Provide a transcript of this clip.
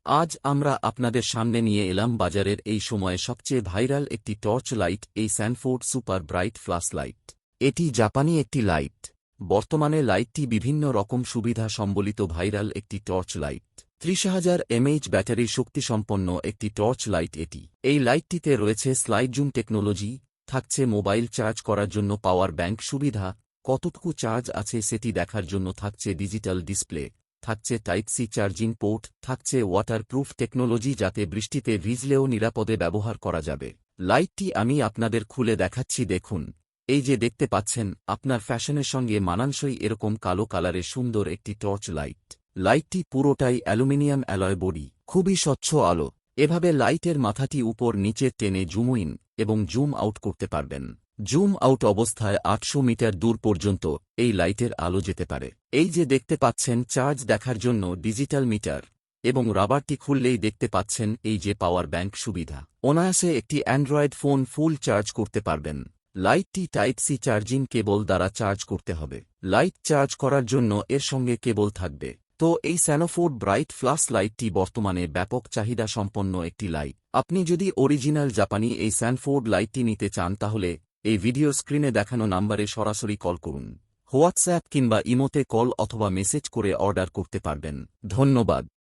আজ আমরা আপনাদের সামনে নিয়ে এলাম বাজারের এই সময়ে সবচেয়ে ভাইরাল একটি টর্চ লাইট, এই Sanford super bright flash light. এটি জাপানি একটি লাইট। বর্তমানে লাইটটি বিভিন্ন রকম সুবিধা সম্বলিত ভাইরাল একটি টর্চ লাইট। ৩০,০০০ এমএইচ ব্যাটারির শক্তিসম্পন্ন একটি টর্চ লাইট এটি। এই লাইটটিতে রয়েছে স্লাইড জুম টেকনোলজি, থাকছে মোবাইল চার্জ করার জন্য পাওয়ার ব্যাংক সুবিধা, কতটুকু চার্জ আছে সেটি দেখার জন্য থাকছে ডিজিটাল ডিসপ্লে, থাকছে টাইপ সি চার্জিং পোর্ট, থাকছে ওয়াটারপ্রুফ টেকনোলজি যাতে বৃষ্টিতে ভিজলেও নিরাপদে ব্যবহার করা যাবে। লাইটটি আমি আপনাদের খুলে দেখাচ্ছি, দেখুন। এই যে দেখতে পাচ্ছেন, আপনার ফ্যাশনের সঙ্গে মানানসই এরকম কালো কালারের সুন্দর একটি টর্চ লাইট। লাইটটি পুরোটাই অ্যালুমিনিয়াম অ্যালয় বডি, খুবই স্বচ্ছ আলো। এভাবে লাইটের মাথাটি উপর নিচে টেনে জুম ইন এবং জুম আউট করতে পারবেন। জুম আউট অবস্থায় ৮০০ মিটার দূর পর্যন্ত এই লাইটের আলো যেতে পারে। এই যে দেখতে পাচ্ছেন চার্জ দেখার জন্য ডিজিটাল মিটার, এবং রাবারটি খুললেই দেখতে পাচ্ছেন এই যে পাওয়ার ব্যাংক সুবিধা। অনায়াসে একটি অ্যান্ড্রয়েড ফোন ফুল চার্জ করতে পারবেন। লাইটটি টাইপ সি চার্জিং কেবল দ্বারা চার্জ করতে হবে। লাইট চার্জ করার জন্য এর সঙ্গে কেবল থাকবে। তো এই স্যানফোর্ড ব্রাইট ফ্ল্যাশ লাইটটি বর্তমানে ব্যাপক চাহিদা সম্পন্ন একটি লাইট। আপনি যদি অরিজিনাল জাপানি এই স্যানফোর্ড লাইটটি নিতে চান তাহলে এই ভিডিও স্ক্রিনে দেখানো নম্বরে সরাসরি কল করুন। হোয়াটসঅ্যাপ কিংবা ইমোতে কল অথবা মেসেজ করে অর্ডার করতে পারবেন। ধন্যবাদ।